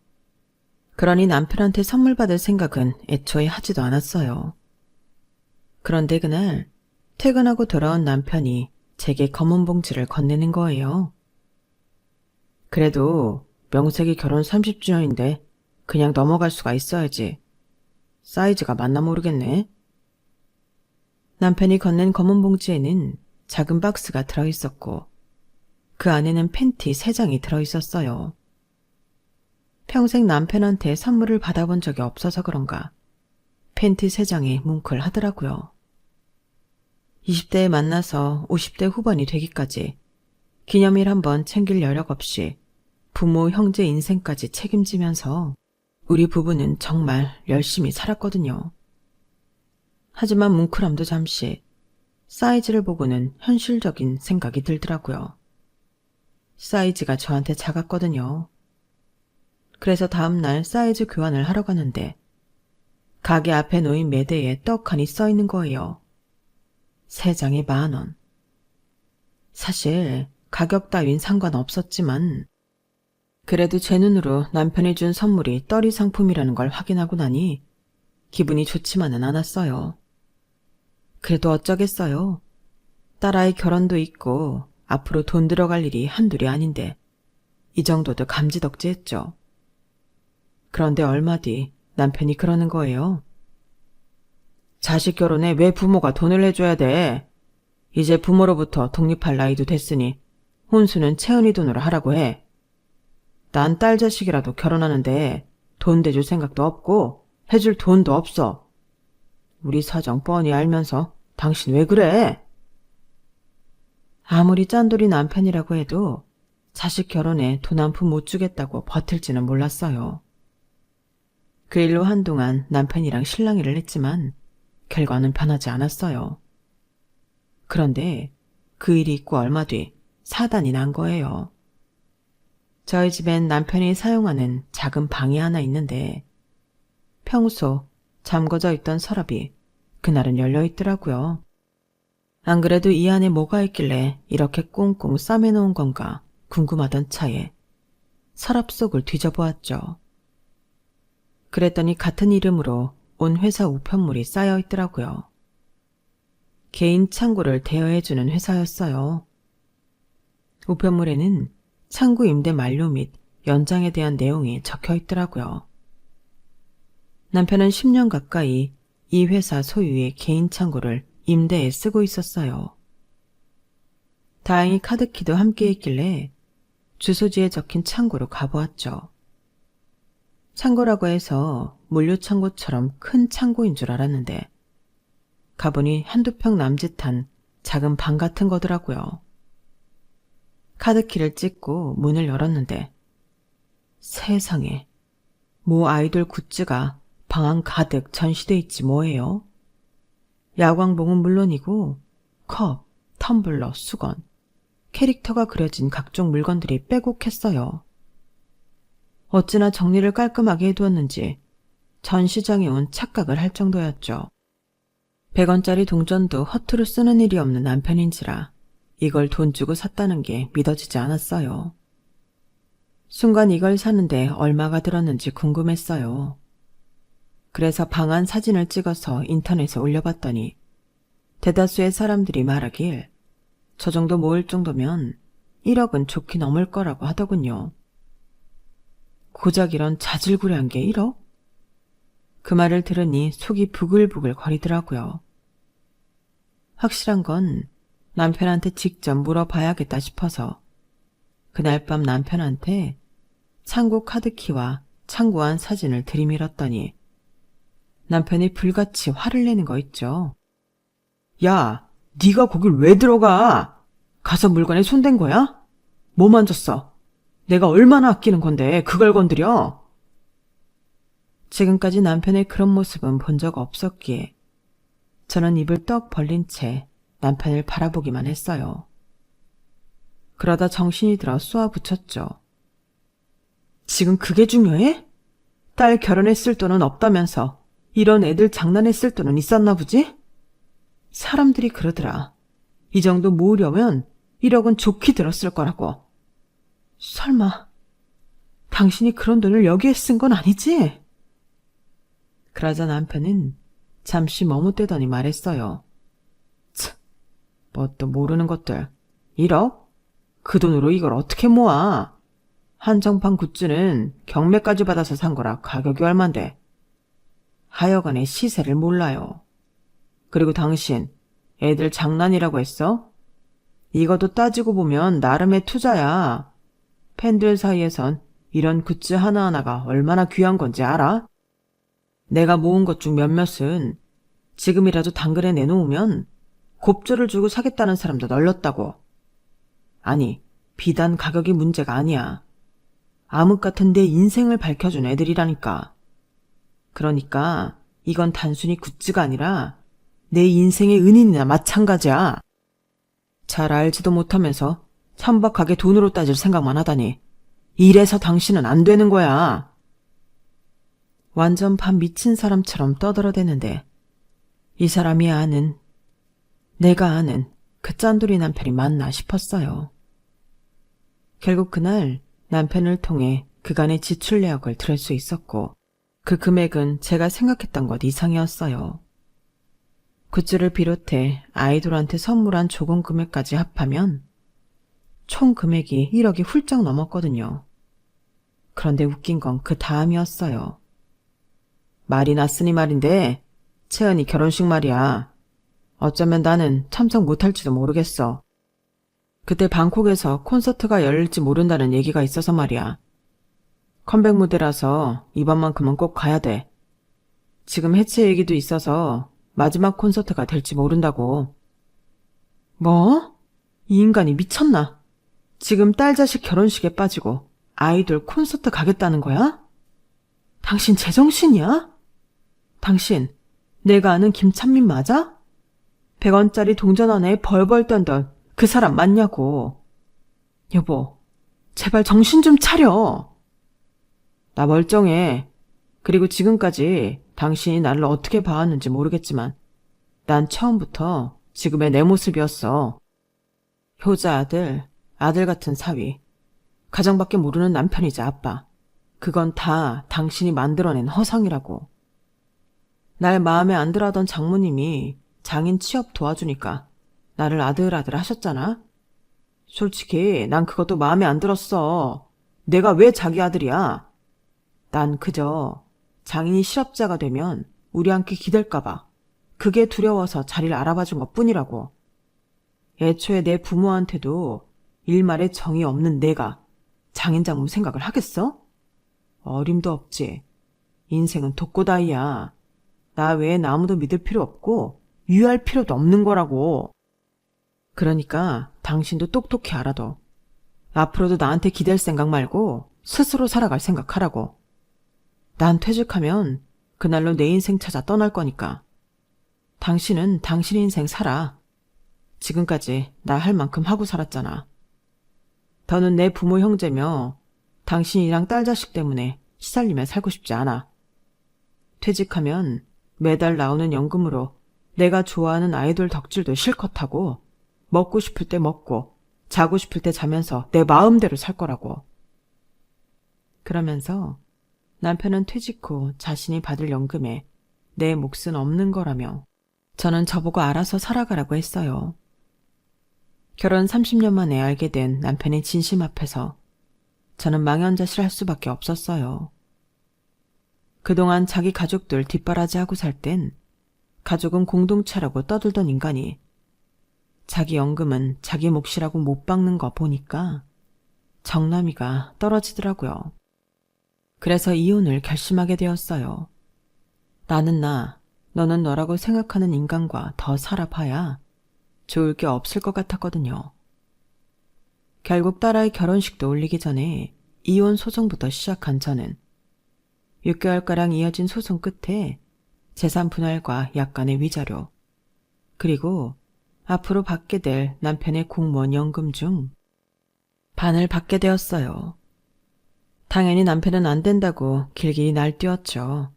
그러니 남편한테 선물 받을 생각은 애초에 하지도 않았어요. 그런데 그날 퇴근하고 돌아온 남편이 제게 검은 봉지를 건네는 거예요. 그래도 명색이 결혼 30주년인데 그냥 넘어갈 수가 있어야지. 사이즈가 맞나 모르겠네. 남편이 건넨 검은 봉지에는 작은 박스가 들어있었고 그 안에는 팬티 3장이 들어있었어요. 평생 남편한테 선물을 받아본 적이 없어서 그런가 팬티 3장이 뭉클하더라고요. 20대에 만나서 50대 후반이 되기까지 기념일 한번 챙길 여력 없이 부모, 형제 인생까지 책임지면서 우리 부부는 정말 열심히 살았거든요. 하지만 뭉클함도 잠시 사이즈를 보고는 현실적인 생각이 들더라고요. 사이즈가 저한테 작았거든요. 그래서 다음날 사이즈 교환을 하러 갔는데 가게 앞에 놓인 매대에 떡하니 써있는 거예요. 3장에 10,000원. 사실 가격 따윈 상관없었지만 그래도 제 눈으로 남편이 준 선물이 떨이 상품이라는 걸 확인하고 나니 기분이 좋지만은 않았어요. 그래도 어쩌겠어요. 딸아이 결혼도 있고 앞으로 돈 들어갈 일이 한둘이 아닌데 이 정도도 감지덕지했죠. 그런데 얼마 뒤 남편이 그러는 거예요. 자식 결혼에 왜 부모가 돈을 내줘야 돼? 이제 부모로부터 독립할 나이도 됐으니 혼수는 채은이 돈으로 하라고 해. 난 딸 자식이라도 결혼하는데 돈 대줄 생각도 없고 해줄 돈도 없어. 우리 사정 뻔히 알면서 당신 왜 그래? 아무리 짠돌이 남편이라고 해도 자식 결혼에 돈 한 푼 못 주겠다고 버틸지는 몰랐어요. 그 일로 한동안 남편이랑 실랑이를 했지만 결과는 변하지 않았어요. 그런데 그 일이 있고 얼마 뒤 사단이 난 거예요. 저희 집엔 남편이 사용하는 작은 방이 하나 있는데 평소 잠궈져 있던 서랍이 그날은 열려있더라고요. 안 그래도 이 안에 뭐가 있길래 이렇게 꽁꽁 싸매놓은 건가 궁금하던 차에 서랍 속을 뒤져보았죠. 그랬더니 같은 이름으로 온 회사 우편물이 쌓여있더라고요. 개인 창고를 대여해주는 회사였어요. 우편물에는 창고 임대 만료 및 연장에 대한 내용이 적혀있더라고요. 남편은 10년 가까이 이 회사 소유의 개인 창고를 임대에 쓰고 있었어요. 다행히 카드키도 함께 있길래 주소지에 적힌 창고로 가보았죠. 창고라고 해서 물류창고처럼 큰 창고인 줄 알았는데 가보니 한두 평 남짓한 작은 방 같은 거더라고요. 카드키를 찍고 문을 열었는데 세상에 모 아이돌 굿즈가 방 안 가득 전시돼 있지 뭐예요. 야광봉은 물론이고 컵, 텀블러, 수건, 캐릭터가 그려진 각종 물건들이 빼곡했어요. 어찌나 정리를 깔끔하게 해두었는지 전시장에 온 착각을 할 정도였죠. 100원짜리 동전도 허투루 쓰는 일이 없는 남편인지라 이걸 돈 주고 샀다는 게 믿어지지 않았어요. 순간 이걸 사는데 얼마가 들었는지 궁금했어요. 그래서 방 안 사진을 찍어서 인터넷에 올려봤더니 대다수의 사람들이 말하길 저 정도 모을 정도면 1억은 좋게 넘을 거라고 하더군요. 고작 이런 자질구레한 게 1억? 그 말을 들으니 속이 부글부글 거리더라고요. 확실한 건 남편한테 직접 물어봐야겠다 싶어서 그날 밤 남편한테 창고 카드키와 창고 안 사진을 들이밀었더니 남편이 불같이 화를 내는 거 있죠. 야, 네가 거길 왜 들어가? 가서 물건에 손댄 거야? 뭐 만졌어? 내가 얼마나 아끼는 건데 그걸 건드려? 지금까지 남편의 그런 모습은 본 적 없었기에 저는 입을 떡 벌린 채 남편을 바라보기만 했어요. 그러다 정신이 들어 쏘아붙였죠. 지금 그게 중요해? 딸 결혼했을 돈은 없다면서 이런 애들 장난했을 돈은 있었나 보지? 사람들이 그러더라. 이 정도 모으려면 1억은 좋게 들었을 거라고. 설마 당신이 그런 돈을 여기에 쓴 건 아니지? 그러자 남편은 잠시 머뭇대더니 말했어요. 참, 뭣도 모르는 것들. 1억? 그 돈으로 이걸 어떻게 모아? 한정판 굿즈는 경매까지 받아서 산 거라 가격이 얼만데. 하여간에 시세를 몰라요. 그리고 당신, 애들 장난이라고 했어? 이것도 따지고 보면 나름의 투자야. 팬들 사이에선 이런 굿즈 하나하나가 얼마나 귀한 건지 알아? 내가 모은 것 중 몇몇은 지금이라도 당근에 내놓으면 곱절을 주고 사겠다는 사람도 널렸다고. 아니, 비단 가격이 문제가 아니야. 암흑 같은 내 인생을 밝혀준 애들이라니까. 그러니까 이건 단순히 굿즈가 아니라 내 인생의 은인이나 마찬가지야. 잘 알지도 못하면서 천박하게 돈으로 따질 생각만 하다니. 이래서 당신은 안 되는 거야. 완전 반 미친 사람처럼 떠들어대는데 이 사람이 아는, 내가 아는 그 짠돌이 남편이 맞나 싶었어요. 결국 그날 남편을 통해 그간의 지출 내역을 들을 수 있었고 그 금액은 제가 생각했던 것 이상이었어요. 굿즈를 비롯해 아이돌한테 선물한 조금 금액까지 합하면 총 금액이 1억이 훌쩍 넘었거든요. 그런데 웃긴 건 그 다음이었어요. 말이 났으니 말인데 채연이 결혼식 말이야. 어쩌면 나는 참석 못할지도 모르겠어. 그때 방콕에서 콘서트가 열릴지 모른다는 얘기가 있어서 말이야. 컴백 무대라서 이번만큼은 꼭 가야 돼. 지금 해체 얘기도 있어서 마지막 콘서트가 될지 모른다고. 뭐? 이 인간이 미쳤나? 지금 딸 자식 결혼식에 빠지고 아이돌 콘서트 가겠다는 거야? 당신 제정신이야? 당신, 내가 아는 김찬민 맞아? 100원짜리 동전 하나에 벌벌 떨던 그 사람 맞냐고. 여보, 제발 정신 좀 차려. 나 멀쩡해. 그리고 지금까지 당신이 나를 어떻게 봐왔는지 모르겠지만 난 처음부터 지금의 내 모습이었어. 효자 아들, 아들 같은 사위. 가정밖에 모르는 남편이자 아빠. 그건 다 당신이 만들어낸 허상이라고. 날 마음에 안 들어하던 장모님이 장인 취업 도와주니까 나를 아들아들 하셨잖아? 솔직히 난 그것도 마음에 안 들었어. 내가 왜 자기 아들이야? 난 그저 장인이 실업자가 되면 우리 함께 기댈까봐 그게 두려워서 자리를 알아봐준 것뿐이라고. 애초에 내 부모한테도 일말에 정이 없는 내가 장인 장모 생각을 하겠어? 어림도 없지. 인생은 독고다이야. 나 외엔 아무도 믿을 필요 없고 유의할 필요도 없는 거라고. 그러니까 당신도 똑똑히 알아둬. 앞으로도 나한테 기댈 생각 말고 스스로 살아갈 생각하라고. 난 퇴직하면 그날로 내 인생 찾아 떠날 거니까. 당신은 당신 인생 살아. 지금까지 나 할 만큼 하고 살았잖아. 더는 내 부모 형제며 당신이랑 딸 자식 때문에 시달리며 살고 싶지 않아. 퇴직하면 매달 나오는 연금으로 내가 좋아하는 아이돌 덕질도 실컷 하고 먹고 싶을 때 먹고 자고 싶을 때 자면서 내 마음대로 살 거라고. 그러면서 남편은 퇴직 후 자신이 받을 연금에 내 몫은 없는 거라며 저는 저보고 알아서 살아가라고 했어요. 결혼 30년 만에 알게 된 남편의 진심 앞에서 저는 망연자실할 수밖에 없었어요. 그동안 자기 가족들 뒷바라지하고 살 땐 가족은 공동체라고 떠들던 인간이 자기 연금은 자기 몫이라고 못 박는 거 보니까 정남이가 떨어지더라고요. 그래서 이혼을 결심하게 되었어요. 나는 나, 너는 너라고 생각하는 인간과 더 살아봐야 좋을 게 없을 것 같았거든요. 결국 딸아이 결혼식도 올리기 전에 이혼 소송부터 시작한 저는 6개월가량 이어진 소송 끝에 재산 분할과 약간의 위자료, 그리고 앞으로 받게 될 남편의 공무원 연금 중 반을 받게 되었어요. 당연히 남편은 안 된다고 길길이 날뛰었죠.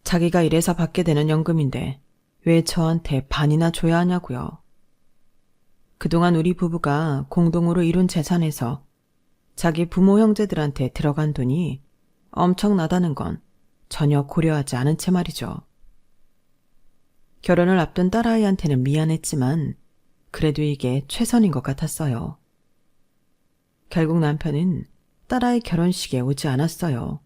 자기가 일해서 받게 되는 연금인데 왜 저한테 반이나 줘야 하냐고요. 그동안 우리 부부가 공동으로 이룬 재산에서 자기 부모 형제들한테 들어간 돈이 엄청나다는 건 전혀 고려하지 않은 채 말이죠. 결혼을 앞둔 딸아이한테는 미안했지만 그래도 이게 최선인 것 같았어요. 결국 남편은 딸아이 결혼식에 오지 않았어요.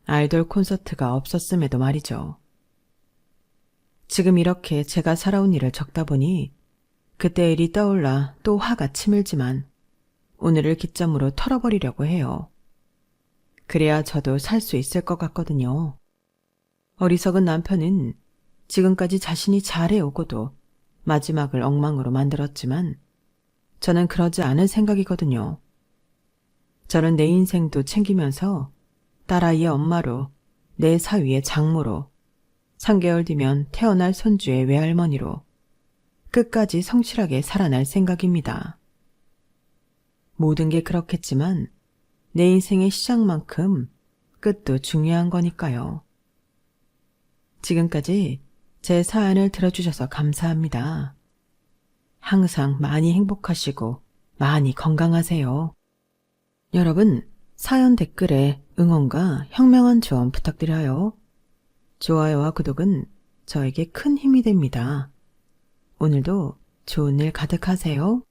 아이돌 콘서트가 없었음에도 말이죠. 지금 이렇게 제가 살아온 일을 적다 보니 그때 일이 떠올라 또 화가 치밀지만 오늘을 기점으로 털어버리려고 해요. 그래야 저도 살 수 있을 것 같거든요. 어리석은 남편은 지금까지 자신이 잘해오고도 마지막을 엉망으로 만들었지만 저는 그러지 않을 생각이거든요. 저는 내 인생도 챙기면서 딸아이의 엄마로, 내 사위의 장모로, 3개월 뒤면 태어날 손주의 외할머니로 끝까지 성실하게 살아날 생각입니다. 모든 게 그렇겠지만 내 인생의 시작만큼 끝도 중요한 거니까요. 지금까지 제 사연을 들어주셔서 감사합니다. 항상 많이 행복하시고 많이 건강하세요. 여러분, 사연 댓글에 응원과 현명한 조언 부탁드려요. 좋아요와 구독은 저에게 큰 힘이 됩니다. 오늘도 좋은 일 가득하세요.